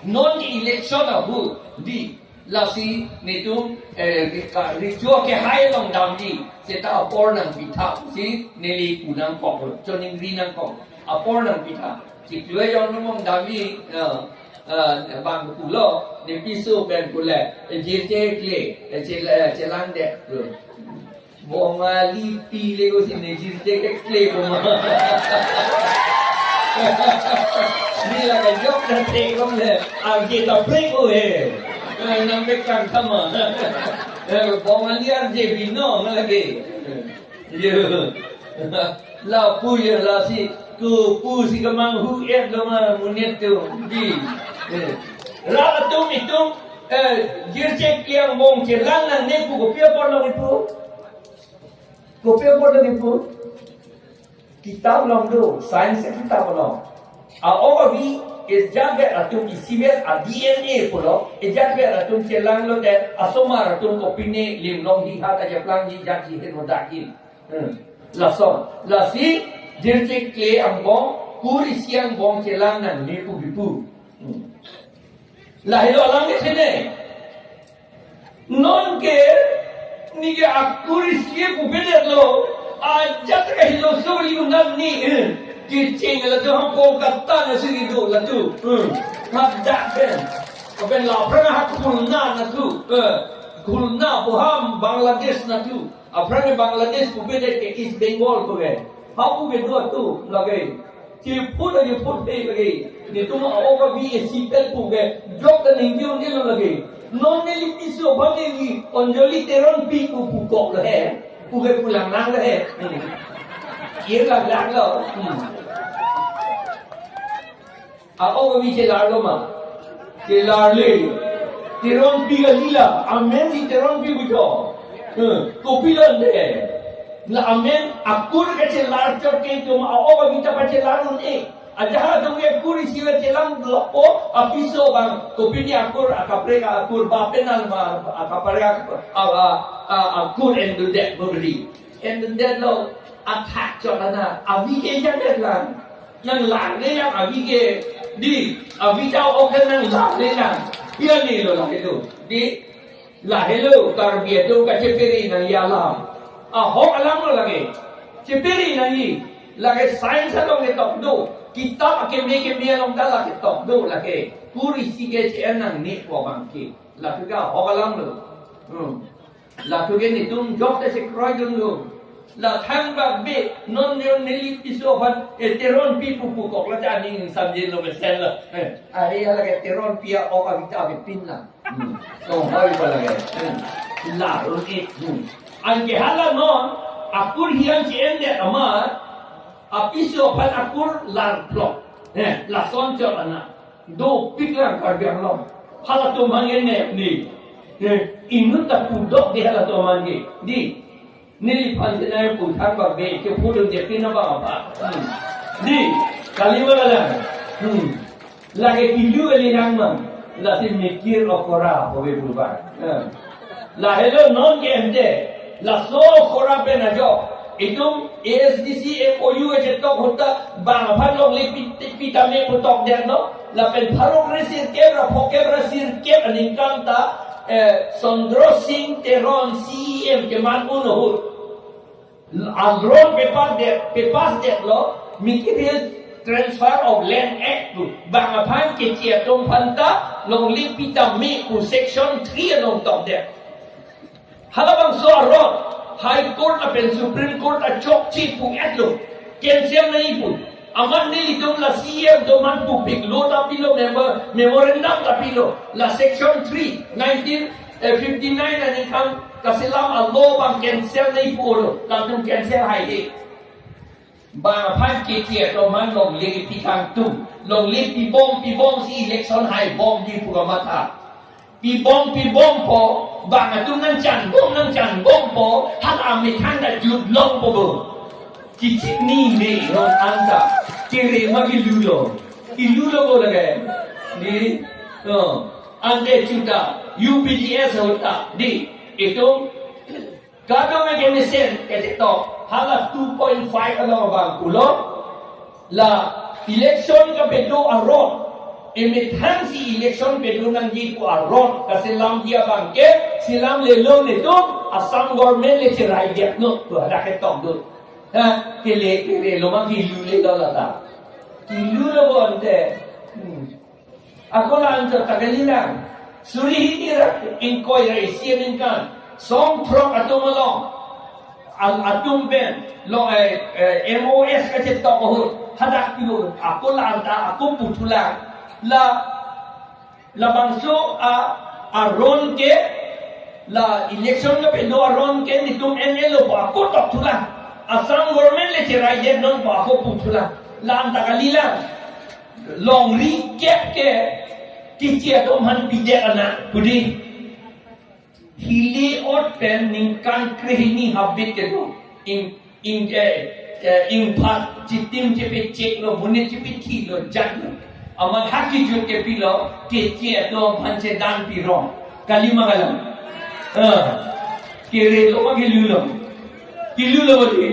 non di election abu di lasi nitum ritual ke hai long dam di seta apor nang pitha si neli kunang kok choning rinang kok apor nang pitha si dua yang nomong dam di bang pulo ni pisu ben pula jete kle celang de bonga lipi lego sini jete kle bonga ni lah kan job dah tengok le kita break oye nampak kan sama bonga liar je bino lagi yo la puya la si ku pu si kamang hu lama muniat tu di la tu itu jircek yang bong celang nang ne ku kopia por lagi pu kopia por lagi pu kitab long do sains kitab long Aogavi is jaga atum isibel a DNA pulo jaga atum celang lo de asoma atum kopine lim long di hata japlang di jaji heno dakin lason lasi jircek kle ambong puri siang bong celang nang ne pu bipu lahilo alang ke sene non ke ni ke akuri sie pu bede lo ajat ke hilo soli unam ni Kicing lah tu hampa kata na sini tu lah tu. Hadak kan. Kapan lah pernah aku kulna na tu. Kulna buham Bangladesh na tu. Aprange Bangladesh ku beda ke East Bengal ku be. Hapu be dua tu lagi. Ciput lagi put be lagi. Ni tu mau apa bi sipel ku be. Jok kan hindiun dia lagi. Non neli piso bagi ni onjoli teron pi ku pukok lah he. Ku be pulang nang lah he. Ia lah lo. Ako kami celar ma, celar le, teron piga lila, amen di teron piga betul, kopilan deh, la amen akur ke celar cokek tu, ako kami cakap celar ni, ajar tu ke akur isiwa celang lopo, apiso bang, kopi ni akur, akapreka akur, bapenan ma, akapreka akur endudek beri, endudek lo attack cakap avi ke jangan lang, yang lang avi ke di avi jauh okey nang lah dia ni lo lah itu di lah hello tarbiyah tu kat ceperi nang alam hok alam lo lagi ceperi nang lagi sains lo ke top do kitab ke me long dala ke top do lagi puri sige che nang ni ko bangki lah tu ka hok alam lo lah tu ke ni tum job te se kroi dun lo la thang ba be non neli piso ban teron pi pu kok la jani samjin lo mesen la are ala ke teron pia o ka vita be pin la so hoi ba la la ro ke an ke hala non akur hian chi ende ama apiso ban akur lar plok la son cho ana do piklan kar biang lo hala to mangen ne ni inut ta pudok di hala to mangi di Nili panjang pun tanpa be, kepulung dia kena apa? Di kali mana? Lagi kilu kali nama, lagi mikir okora boleh berubah. Lahir non gente, lah so okora benajo. Itu ASDC MOU je tok hota bang phalong le pitame putok dia no, lah pen phalong resir kebra pokebra sir keb aningkam ta Sondro Singh Teron CM keman unohur. Andron pepas det lo mikir transfer of land act tu bang apan ke cia tong panta long lipita me ku section 3 long top det halabang so arot high court na pen supreme court a chok chi pu et lo cancel na ipu aman ni litong la CM do man pu pik lo ta pilo memorandum ta pilo la section 3 1959 na income kasilam Allah bang cancel na ipulo langsung cancel hai di bang pan kecil atau man long lagi pikang tu long lagi pi bom si election hai bom di pura mata pi bom po bang tu nang chan bom po hal amikan da jud long po cicit ni non anta kiri magi lulo ko lagi di ande cuta UPGS hota di itu kalau mereka mesin kata tu hala 2.5 kalau bang pulau la election ke bedo arot Emithan si election pedunang di ku aron kasilam dia bangke silam lelo itu asam government le cerai dia no tu ada ketok tu ha kele loma kilu le la kilu lo bonte aku lah antar tagalilang suri hidira inquiry sianin kan song prok atum long atum ben lo MOS kacetok bahut hadak kilu aku lah antar aku putulang la bangso aron ke la election na pendo aron ke nitum NL ba ko tokula asam government le cerai je non ba ko putula la antakalila long ri ke tiche to man pije ana budi hili ot pen ningkan krehini habit ke do in part chitim chepe chek lo munit chepe thi lo jan amat haki jut ke pilo ke to panche dan pirong kalima kalam kere lo ma gilulo bodi